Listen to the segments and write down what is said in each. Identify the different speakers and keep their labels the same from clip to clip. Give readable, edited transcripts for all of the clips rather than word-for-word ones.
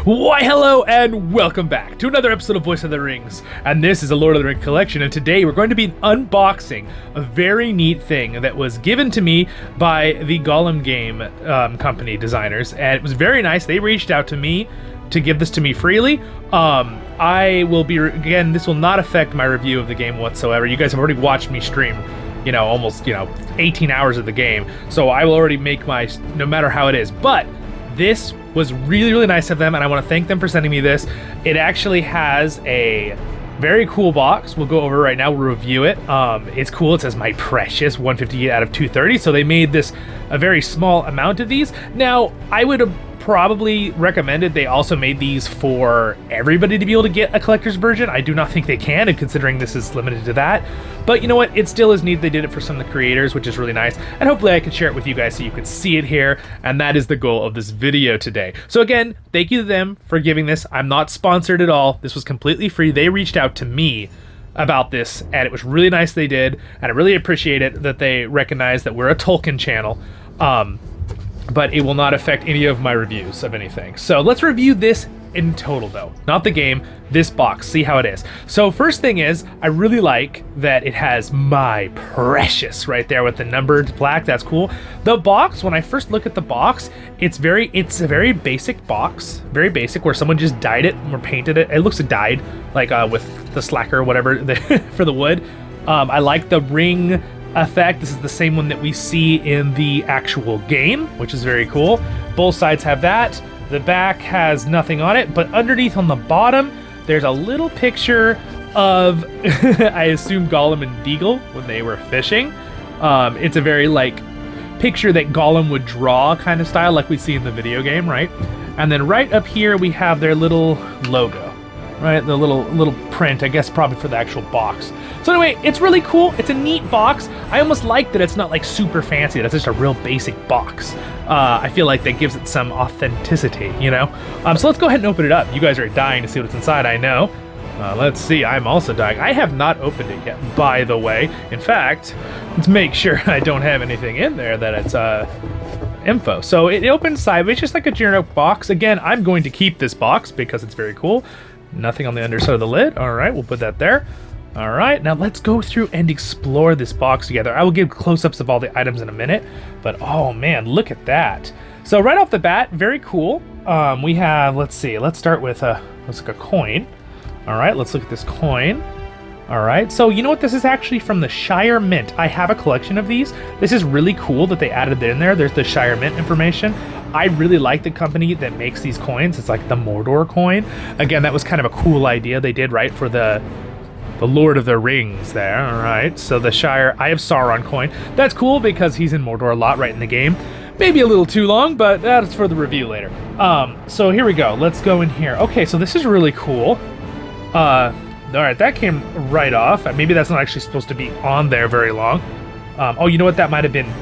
Speaker 1: Why hello and welcome back to another episode of Voice of the Rings, and this is a Lord of the Rings collection, and today we're going to be unboxing a very neat thing that was given to me by the Gollum game company designers, and it was very nice. They reached out to me to give this to me freely. I will be, again, this will not affect my review of the game whatsoever. You guys have already watched me stream, almost, 18 hours of the game, so I will already make my, no matter how it is, but this was really, really nice of them, and I want to thank them for sending me this. It actually has a very cool box. We'll go over right now. We'll review it. It's cool. It says my precious 158 out of 230. So they made this a very small amount of these. Now, I would have probably recommended they also made these for everybody to be able to get a collector's version. I do not think they can, and considering this is limited to that. But you know what? It still is neat they did it for some of the creators, which is really nice. And hopefully I can share it with you guys so you can see it here. And that is the goal of this video today. So again, thank you to them for giving this. I'm not sponsored at all. This was completely free. They reached out to me about this, and it was really nice they did. And I really appreciate it that they recognize that we're a Tolkien channel. But it will not affect any of my reviews of anything. So let's review this in total though, not the game, this box, see how it is. So first thing is, I really like that it has my precious right there with the numbered plaque. That's cool. The box, when I first look at the box, it's a very basic box, very basic, where someone just dyed it or painted it. It looks dyed, like with the slacker or whatever for the wood. I like the ring effect. This is the same one that we see in the actual game, which is very cool. Both sides have that. The back has nothing on it, but underneath on the bottom, there's a little picture of, I assume, Gollum and Deagle when they were fishing. It's a very, picture that Gollum would draw kind of style, like we see in the video game, right? And then right up here, we have their little logo, right? The little print, I guess, probably for the actual box. So anyway, it's really cool. It's a neat box. I almost like that it's not super fancy. That's just a real basic box. I feel like that gives it some authenticity, So let's go ahead and open it up. You guys are dying to see what's inside, I know. Let's see, I'm also dying. I have not opened it yet, by the way. In fact, let's make sure I don't have anything in there that it's info. So it opens sideways, just like a generic box. Again, I'm going to keep this box because it's very cool. Nothing on the underside of the lid. All right, we'll put that there. All right, now let's go through and explore this box together. I will give close-ups of all the items in a minute, but oh man, look at that. So right off the bat, very cool. We have, let's see, let's start with looks like a coin. All right, let's look at this coin. All right, so you know what? This is actually from the Shire Mint. I have a collection of these. This is really cool that they added it in there. There's the Shire Mint information. I really like the company that makes these coins. It's like the Mordor coin. Again, that was kind of a cool idea they did, right, for the Lord of the Rings there. All right, so the Shire, I have Sauron coin. That's cool because he's in Mordor a lot right in the game. Maybe a little too long, but that's for the review later. So here we go. Let's go in here. Okay, so this is really cool. All right, that came right off. Maybe that's not actually supposed to be on there very long. Oh, you know what? That might have been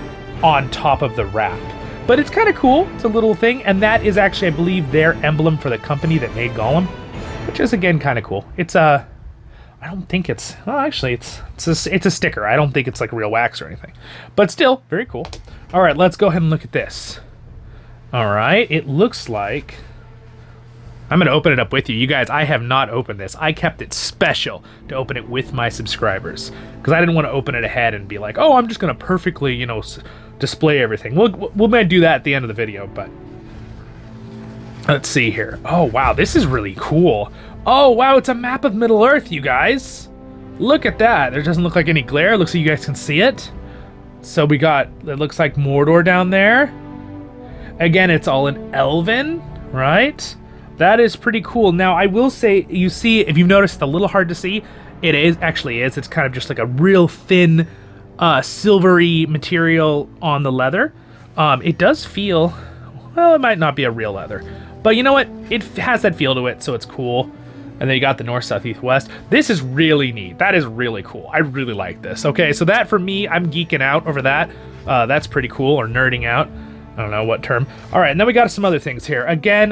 Speaker 1: on top of the wrap. But it's kind of cool. It's a little thing. And that is actually, I believe, their emblem for the company that made Gollum, which is, again, kind of cool. It's I don't think it's, well, actually, it's a sticker. I don't think it's like real wax or anything. But still, very cool. All right, let's go ahead and look at this. All right, it looks like, I'm going to open it up with you. You guys, I have not opened this. I kept it special to open it with my subscribers because I didn't want to open it ahead and be like, oh, I'm just going to perfectly, display everything. We'll maybe do that at the end of the video, but let's see here. Oh, wow, this is really cool. Oh, wow, it's a map of Middle-earth, you guys. Look at that. There doesn't look like any glare. It looks like you guys can see it. So we got, it looks like Mordor down there. Again, it's all in Elven, right? That is pretty cool. Now, I will say, you see, if you've noticed, it's a little hard to see. It actually is. It's kind of just like a real thin, silvery material on the leather. It does feel, well, it might not be a real leather. But you know what? It has that feel to it, so it's cool. And then you got the north, south, east, west. This is really neat. That is really cool. I really like this. Okay, so that for me, I'm geeking out over that. That's pretty cool, or nerding out. I don't know what term. All right, and then we got some other things here. Again,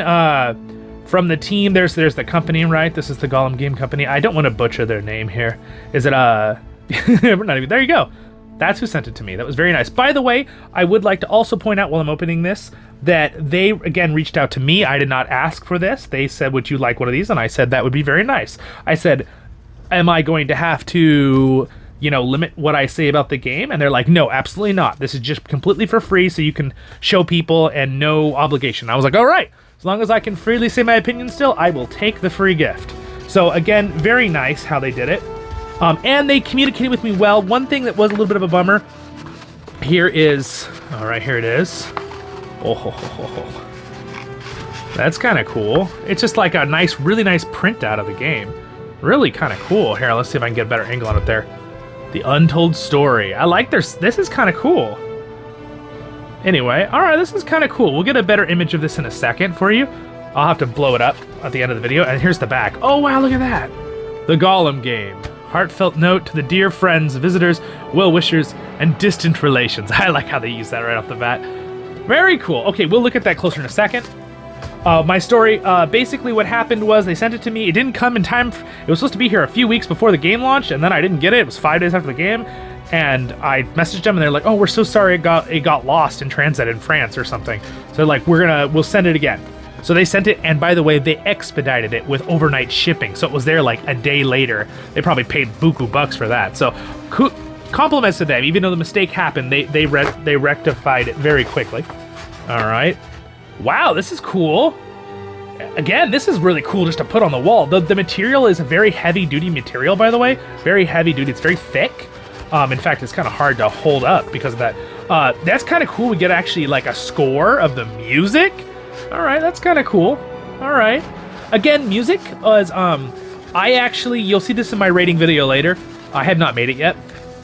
Speaker 1: from the team, there's the company, right? This is the Gollum Game Company. I don't want to butcher their name here. Is it, we're not even, there you go. That's who sent it to me. That was very nice. By the way, I would like to also point out while I'm opening this, that they, again, reached out to me. I did not ask for this. They said, would you like one of these? And I said, that would be very nice. I said, am I going to have to, you know, limit what I say about the game? And they're like, no, absolutely not. This is just completely for free, so you can show people and no obligation. I was like, all right, as long as I can freely say my opinion still, I will take the free gift. So again, very nice how they did it. And they communicated with me well. One thing that was a little bit of a bummer, here is, all right, here it is. Oh, ho, ho, ho, ho. That's kind of cool. It's just like a nice, really nice printout of the game. Really kind of cool. Here, let's see if I can get a better angle on it there. The Untold Story. I like this is kind of cool. Anyway, all right, this is kind of cool. We'll get a better image of this in a second for you. I'll have to blow it up at the end of the video. And here's the back. Oh, wow, look at that. The Gollum game. Heartfelt note to the dear friends, visitors, well-wishers, and distant relations. I like how they use that right off the bat. Very cool. Okay, we'll look at that closer in a second. My story, basically what happened was they sent it to me. It didn't come in time. It was supposed to be here a few weeks before the game launched, and then I didn't get it. It was 5 days after the game, and I messaged them, and they're like, "Oh, we're so sorry. It got lost in transit in France or something." So they're like, "We'll send it again." So they sent it, and by the way, they expedited it with overnight shipping. So it was there like a day later. They probably paid buku bucks for that. So compliments to them. Even though the mistake happened, they rectified it very quickly. All right. Wow, this is cool. Again, this is really cool just to put on the wall. The material is a very heavy-duty material, by the way. Very heavy-duty. It's very thick. In fact, it's kind of hard to hold up because of that. That's kind of cool. We get actually like a score of the music. All right, that's kind of cool. All right. Again, music was, you'll see this in my rating video later. I have not made it yet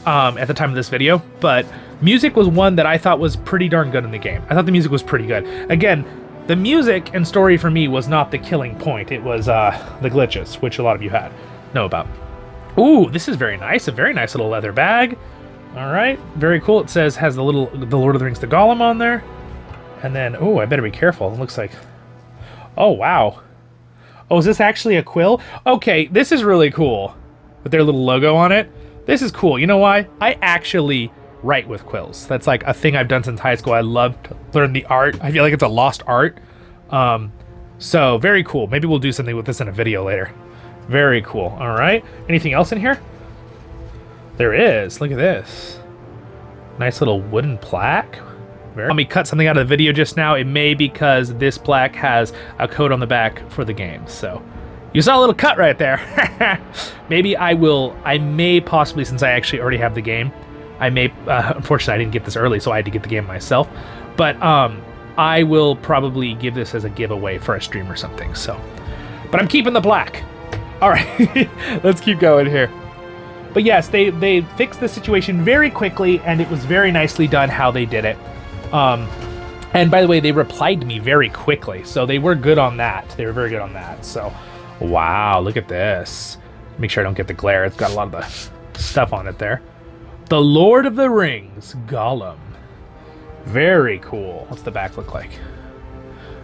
Speaker 1: at the time of this video, but music was one that I thought was pretty darn good in the game. I thought the music was pretty good. Again, the music and story for me was not the killing point. It was the glitches, which a lot of you know about. Ooh, this is very nice. A very nice little leather bag. All right, very cool. It has the Lord of the Rings, the Gollum on there. And then, oh, I better be careful. It looks like, oh, wow. Oh, is this actually a quill? Okay, this is really cool with their little logo on it. This is cool. You know why? I actually write with quills. That's like a thing I've done since high school. I love to learn the art. I feel like it's a lost art. So very cool. Maybe we'll do something with this in a video later. Very cool. All right. Anything else in here? There is. Look at this. Nice little wooden plaque. Let me cut something out of the video just now. It may because this plaque has a code on the back for the game. So you saw a little cut right there. Maybe I may possibly, since I actually already have the game, I may, unfortunately I didn't get this early, so I had to get the game myself. But I will probably give this as a giveaway for a stream or something. So, but I'm keeping the plaque. All right, let's keep going here. But yes, they fixed the situation very quickly, and it was very nicely done how they did it. And by the way, they replied to me very quickly, so they were good on that. They were very good on that. So, wow, look at this. Make sure I don't get the glare. It's got a lot of the stuff on it there. The Lord of the Rings, Gollum. Very cool. What's the back look like?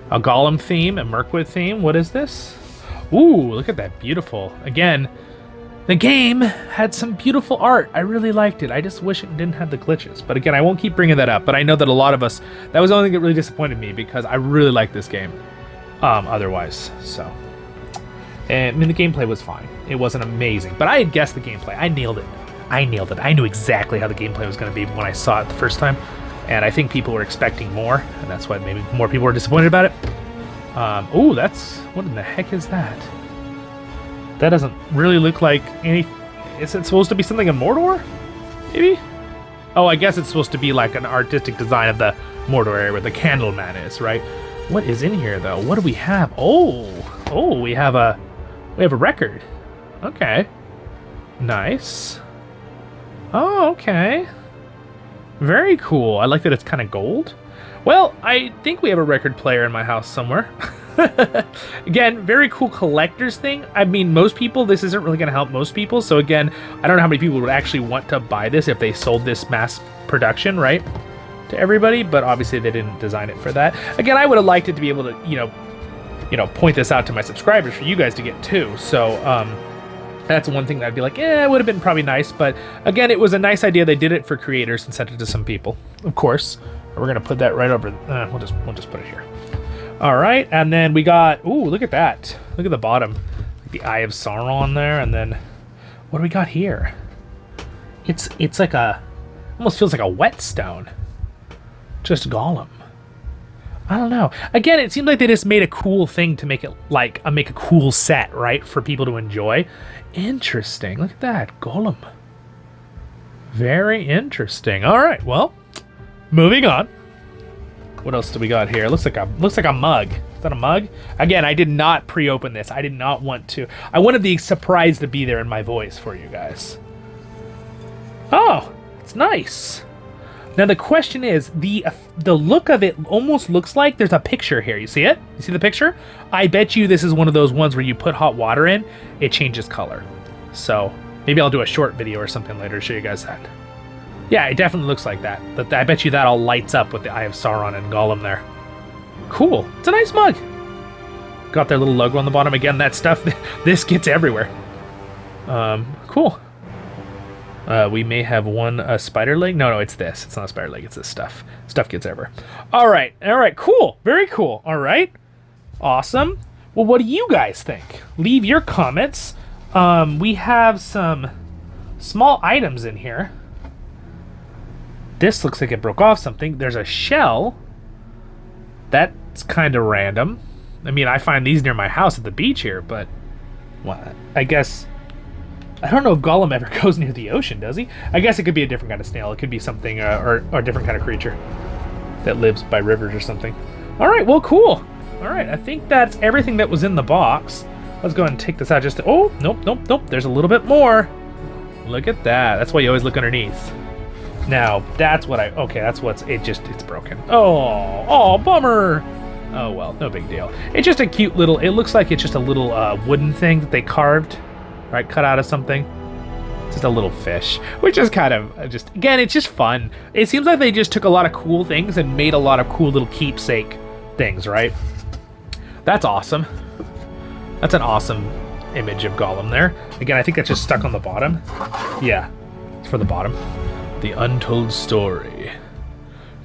Speaker 1: A Gollum theme, a Mirkwood theme. What is this? Ooh, look at that. Beautiful. Again, the game had some beautiful art. I really liked it. I just wish it didn't have the glitches. But again, I won't keep bringing that up. But I know that a lot of us, that was the only thing that really disappointed me because I really liked this game otherwise. So, and I mean, the gameplay was fine. It wasn't amazing. But I had guessed the gameplay. I nailed it. I knew exactly how the gameplay was going to be when I saw it the first time. And I think people were expecting more. And that's why maybe more people were disappointed about it. Oh, what in the heck is that? That doesn't really look like any... Is it supposed to be something in Mordor? Maybe? Oh, I guess it's supposed to be like an artistic design of the Mordor area where the Candleman is, right? What is in here, though? What do we have? Oh, we have a record. Okay. Nice. Oh, okay. Very cool. I like that it's kind of gold. Well, I think we have a record player in my house somewhere. Again, very cool collector's thing. I mean, most people, this isn't really going to help most people. So again, I don't know how many people would actually want to buy this if they sold this mass production, right, to everybody. But obviously, they didn't design it for that. Again, I would have liked it to be able to, point this out to my subscribers for you guys to get too. So, That's one thing that I'd be like, it would have been probably nice. But again, it was a nice idea. They did it for creators and sent it to some people, of course. We're going to put that right over. We'll just put it here. All right. And then we got, ooh, look at that. Look at the bottom. Like the Eye of Sauron there. And then what do we got here? It's like almost feels like a whetstone. Just Gollum. I don't know. Again, it seems like they just made a cool thing to make it like make a cool set, right, for people to enjoy. Interesting. Look at that, Gollum. Very interesting. All right, well, moving on. What else do we got here? Looks like a mug. Is that a mug? Again, I did not pre-open this. I did not want to. I wanted the surprise to be there in my voice for you guys. Oh, it's nice. Now the question is, the look of it almost looks like there's a picture here. You see it? You see the picture? I bet you this is one of those ones where you put hot water in, it changes color. So maybe I'll do a short video or something later to show you guys that. Yeah, it definitely looks like that. But I bet you that all lights up with the Eye of Sauron and Gollum there. Cool. It's a nice mug. Got their little logo on the bottom. Again, that stuff, this gets everywhere. Cool. We may have one spider leg. No, it's this. It's not a spider leg. It's this stuff. Stuff gets everywhere. All right. Cool. Very cool. All right. Awesome. Well, what do you guys think? Leave your comments. We have some small items in here. This looks like it broke off something. There's a shell. That's kind of random. I mean, I find these near my house at the beach here, but well, I guess... I don't know if Gollum ever goes near the ocean, does he? I guess it could be a different kind of snail. It could be something, or a different kind of creature that lives by rivers or something. All right, well, cool. All right, I think that's everything that was in the box. Let's go ahead and take this out just to... Oh, nope. There's a little bit more. Look at that. That's why you always look underneath. Now, that's what okay, that's what's... It's broken. Oh, bummer. Oh, well, no big deal. It's just a cute little... It looks like it's just a little wooden thing that they carved. Right, cut out of something. Just a little fish, which is kind of again, it's just fun. It seems like they just took a lot of cool things and made a lot of cool little keepsake things, right? That's awesome. That's an awesome image of Gollum there. Again, I think that's just stuck on the bottom. Yeah, it's for the bottom. The Untold Story.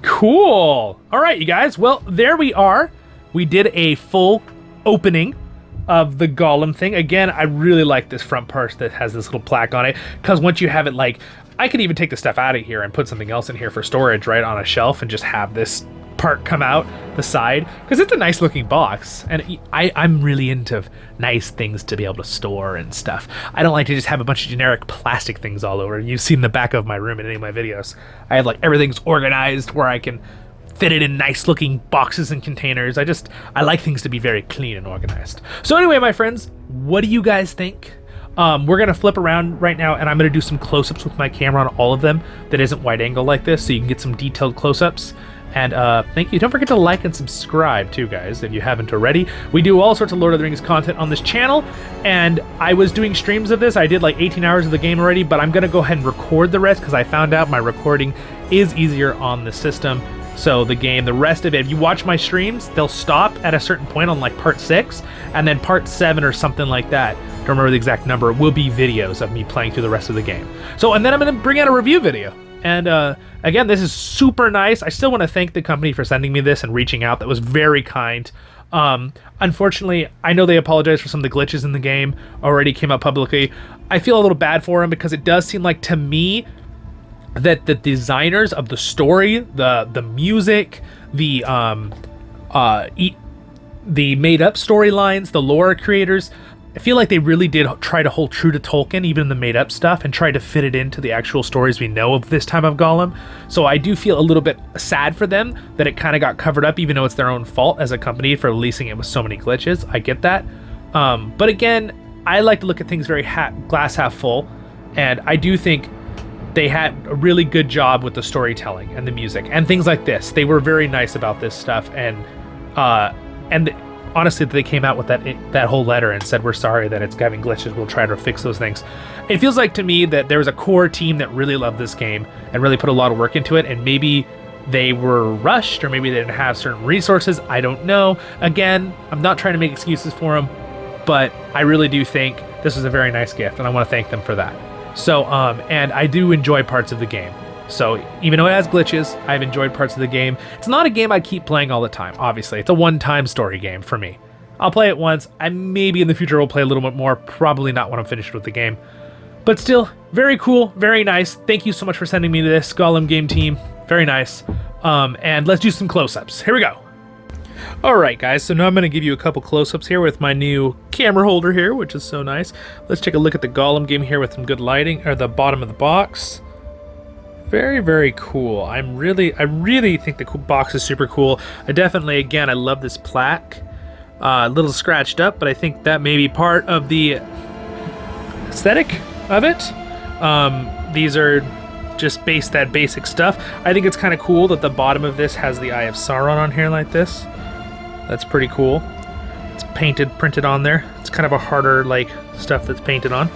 Speaker 1: Cool. All right, you guys. Well, there we are. We did a full opening of the Gollum thing. Again, I really like this front part that has this little plaque on it, because once you have it, like, I could even take the stuff out of here and put something else in here for storage, right, on a shelf, and just have this part come out the side, because it's a nice looking box, and I'm really into nice things to be able to store and stuff. I don't like to just have a bunch of generic plastic things all over. You've seen the back of my room in any of my videos. I have, like, everything's organized where I can fit it in nice looking boxes and containers. I like things to be very clean and organized. So anyway, my friends, what do you guys think? We're gonna flip around right now, and I'm gonna do some close-ups with my camera on all of them that isn't wide angle like this, so you can get some detailed close-ups. And thank you. Don't forget to like and subscribe too, guys, if you haven't already. We do all sorts of Lord of the Rings content on this channel, and I was doing streams of this. I did like 18 hours of the game already, but I'm gonna go ahead and record the rest, because I found out my recording is easier on the system. So the rest of it, if you watch my streams, they'll stop at a certain point on like part 6, and then part 7 or something like that, don't remember the exact number, will be videos of me playing through the rest of the game. So, and then I'm going to bring out a review video. And again, this is super nice. I still want to thank the company for sending me this and reaching out. That was very kind. Unfortunately, I know they apologized for some of the glitches in the game, already came out publicly. I feel a little bad for them, because it does seem like, to me, that the designers of the story, the music, the made up storylines, the lore creators, I feel like they really did try to hold true to Tolkien, even in the made up stuff, and try to fit it into the actual stories we know of this time of Gollum. So I do feel a little bit sad for them that it kind of got covered up, even though it's their own fault as a company for releasing it with so many glitches. I get that. But again, I like to look at things very glass half full, and I do think they had a really good job with the storytelling and the music and things like this. They were very nice about this stuff, and honestly, they came out with that whole letter and said, we're sorry that it's having glitches, we'll try to fix those things. It feels like to me that there was a core team that really loved this game and really put a lot of work into it, and maybe they were rushed, or maybe they didn't have certain resources. I don't know. Again, I'm not trying to make excuses for them, but I really do think this was a very nice gift, and I want to thank them for that. So, and I do enjoy parts of the game. So even though it has glitches, I've enjoyed parts of the game. It's not a game I keep playing all the time, obviously. It's a one-time story game for me. I'll play it once. I maybe in the future will play a little bit more. Probably not when I'm finished with the game. But still, very cool, very nice. Thank you so much for sending me this, Gollum game team. Very nice. And let's do some close-ups. Here we go. Alright guys, so now I'm going to give you a couple close-ups here with my new camera holder here, which is so nice. Let's take a look at the Gollum game here with some good lighting, or the bottom of the box. Very, very cool. I really think the box is super cool. I definitely, again, I love this plaque. A little scratched up, but I think that may be part of the aesthetic of it. These are just that basic stuff. I think it's kind of cool that the bottom of this has the Eye of Sauron on here like this. That's pretty cool. It's printed on there. It's kind of a harder, like, stuff that's painted on.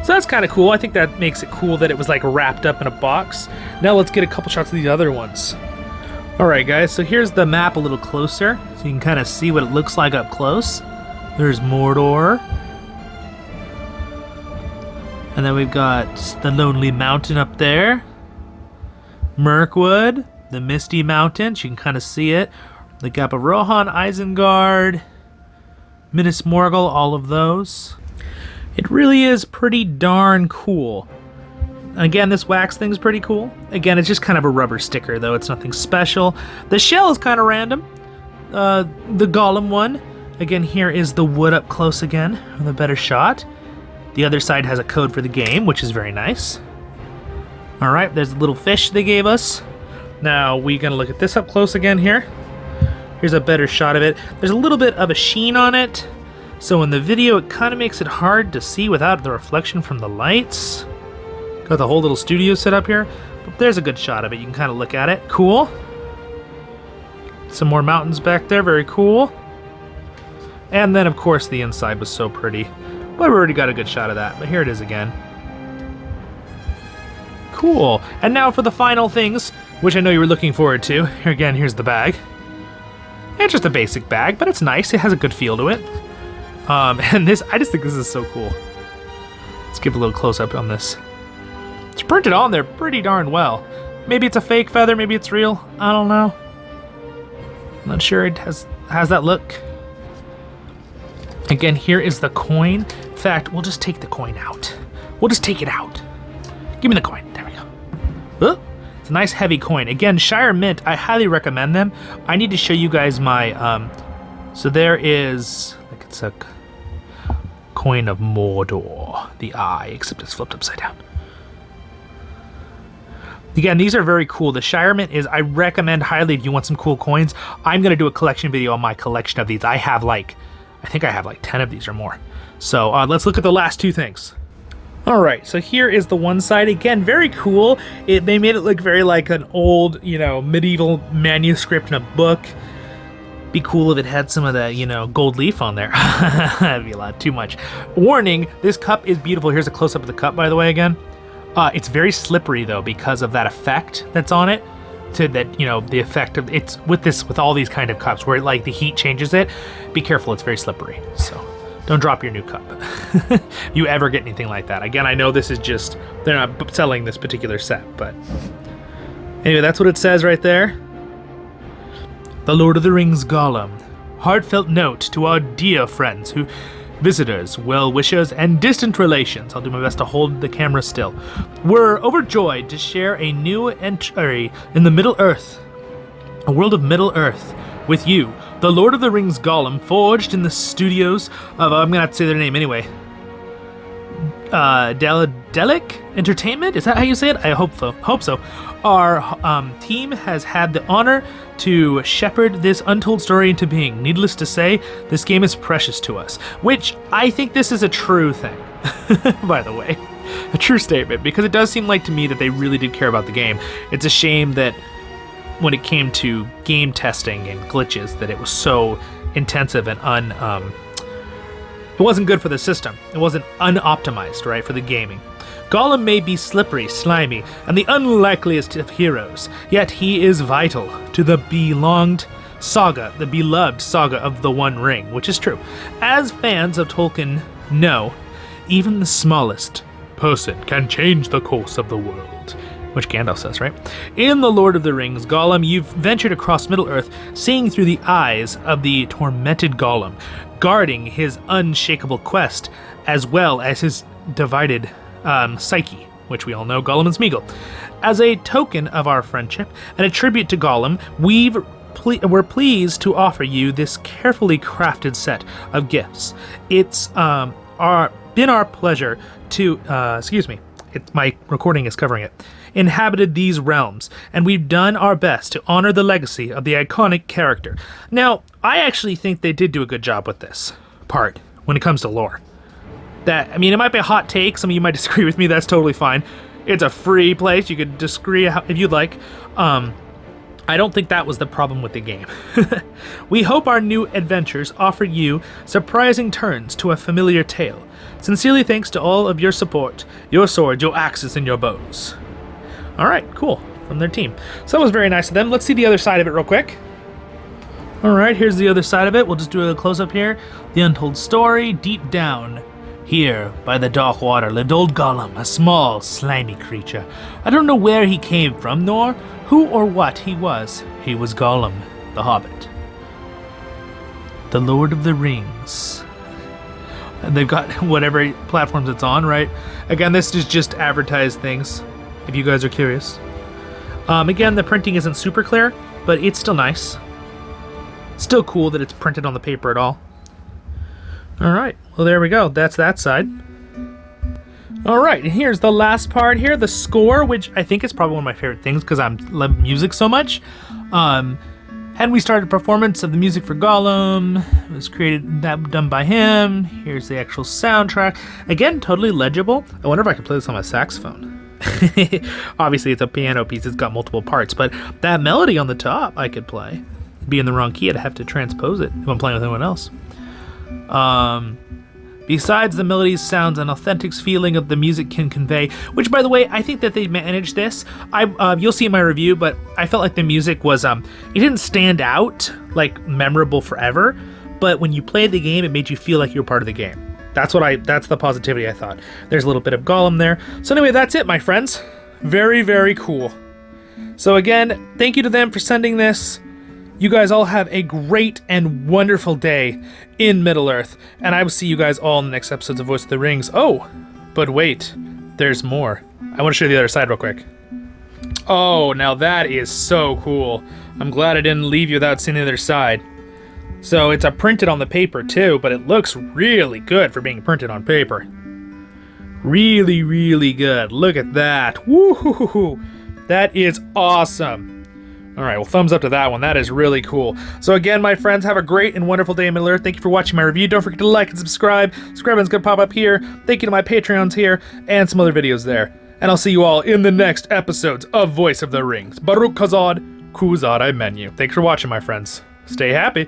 Speaker 1: So that's kind of cool. I think that makes it cool that it was like wrapped up in a box. Now let's get a couple shots of these other ones. Alright guys, so here's the map a little closer, so you can kind of see what it looks like up close. There's Mordor. And then we've got the Lonely Mountain up there. Mirkwood, the Misty Mountains, you can kind of see it. The Gap of Rohan, Isengard, Minas Morgul, all of those. It really is pretty darn cool. Again, this wax thing's pretty cool. Again, it's just kind of a rubber sticker, though. It's nothing special. The shell is kind of random. The Gollum one. Again, here is the wood up close again, with a better shot. The other side has a code for the game, which is very nice. Alright, there's the little fish they gave us. Now, we're going to look at this up close again here. Here's a better shot of it. There's a little bit of a sheen on it. So in the video, it kind of makes it hard to see without the reflection from the lights. Got the whole little studio set up here. But there's a good shot of it. You can kind of look at it. Cool. Some more mountains back there. Very cool. And then, of course, the inside was so pretty. But we already got a good shot of that. But here it is again. Cool. And now for the final things, which I know you were looking forward to. Here again, here's the bag. It's just a basic bag, but it's nice. It has a good feel to it. And this, I just think this is so cool. Let's give a little close-up on this. It's printed on there pretty darn well. Maybe it's a fake feather, maybe it's real. I don't know. I'm not sure it has that look. Again, here is the coin. In fact, we'll just take the coin out. We'll just take it out. Give me the coin. There we go. Oh, it's a nice heavy coin. Again, Shire Mint, I highly recommend them. I need to show you guys my, so there is, like it's a coin of Mordor, the eye, except it's flipped upside down. Again, these are very cool. The Shire Mint is, I recommend highly if you want some cool coins. I'm going to do a collection video on my collection of these. I think I have like 10 of these or more. So let's look at the last two things. All right, so here is the one side. Again, very cool. They made it look very like an old, medieval manuscript in a book. Be cool if it had some of the, gold leaf on there. That'd be a lot too much. Warning, this cup is beautiful. Here's a close-up of the cup, by the way, again. It's very slippery, though, because of that effect that's on it. The effect of, it's with all these kind of cups, where like the heat changes it. Be careful, it's very slippery, so don't drop your new cup. If you ever get anything like that. Again, I know this is just, they're not selling this particular set, but anyway, that's what it says right there. The Lord of the Rings Gollum. Heartfelt note to our dear friends, visitors, well-wishers, and distant relations. I'll do my best to hold the camera still. We're overjoyed to share a new entry in the Middle-earth, a world of Middle-earth, with you, the Lord of the Rings Gollum, forged in the studios of, I'm gonna have to say their name anyway, Daedalic Entertainment? Is that how you say it? I hope so. Our team has had the honor to shepherd this untold story into being. Needless to say, this game is precious to us, which I think this is a true thing, by the way. A true statement, because it does seem like to me that they really did care about the game. It's a shame that when it came to game testing and glitches, that it was so intensive and it wasn't good for the system. It wasn't unoptimized, right, for the gaming. Gollum may be slippery, slimy, and the unlikeliest of heroes, yet he is vital to the beloved saga of the One Ring, which is true. As fans of Tolkien know, even the smallest person can change the course of the world. Which Gandalf says, right? In The Lord of the Rings, Gollum, you've ventured across Middle-earth, seeing through the eyes of the tormented Gollum, guarding his unshakable quest, as well as his divided psyche, which we all know, Gollum and Smeagol. As a token of our friendship and a tribute to Gollum, we're pleased to offer you this carefully crafted set of gifts. It's been our pleasure to, my recording is covering it, inhabited these realms, and we've done our best to honor the legacy of the iconic character. Now, I actually think they did do a good job with this part when it comes to lore. It might be a hot take, some of you might disagree with me, that's totally fine. It's a free place, you could disagree if you'd like. I don't think that was the problem with the game. We hope our new adventures offer you surprising turns to a familiar tale. Sincerely thanks to all of your support, your swords, your axes, and your bows. All right, cool, from their team. So that was very nice of them. Let's see the other side of it real quick. All right, here's the other side of it. We'll just do a close-up here. The untold story, deep down. Here, by the dark water, lived old Gollum, a small, slimy creature. I don't know where he came from, nor who or what he was. He was Gollum, the Hobbit. The Lord of the Rings. And they've got whatever platforms it's on, right? Again, this is just advertised things, if you guys are curious. Again, the printing isn't super clear, but it's still nice. Still cool that it's printed on the paper at all. Alright, well there we go. That's that side. Alright, and here's the last part here, the score, which I think is probably one of my favorite things because I love music so much. And we started a performance of the music for Gollum. It was done by him. Here's the actual soundtrack. Again, totally legible. I wonder if I could play this on my saxophone. Obviously, it's a piano piece. It's got multiple parts, but that melody on the top I could play. It'd be in the wrong key. I'd have to transpose it if I'm playing with anyone else. Besides the melodies, sounds, and authentic feeling of the music can convey, which, by the way, I think that they managed this. You'll see in my review, but I felt like the music was, it didn't stand out, like, memorable forever, but when you played the game, it made you feel like you were part of the game. That's the positivity I thought. There's a little bit of Gollum there. So anyway, that's it, my friends. Very, very cool. So again, thank you to them for sending this. You guys all have a great and wonderful day in Middle-earth, and I will see you guys all in the next episodes of Voice of the Rings. Oh, but wait, there's more. I want to show you the other side real quick. Oh, now that is so cool. I'm glad I didn't leave you without seeing the other side. So it's printed on the paper too, but it looks really good for being printed on paper. Really, really good. Look at that. Woo-hoo-hoo-hoo. That is awesome. All right, well, thumbs up to that one. That is really cool. So again, my friends, have a great and wonderful day in Middle-earth. Thank you for watching my review. Don't forget to like and subscribe. Subscribe button's gonna pop up here. Thank you to my Patreons here and some other videos there. And I'll see you all in the next episodes of Voice of the Rings. Baruch Hazad Kuzad Menu. Thanks for watching, my friends. Stay happy.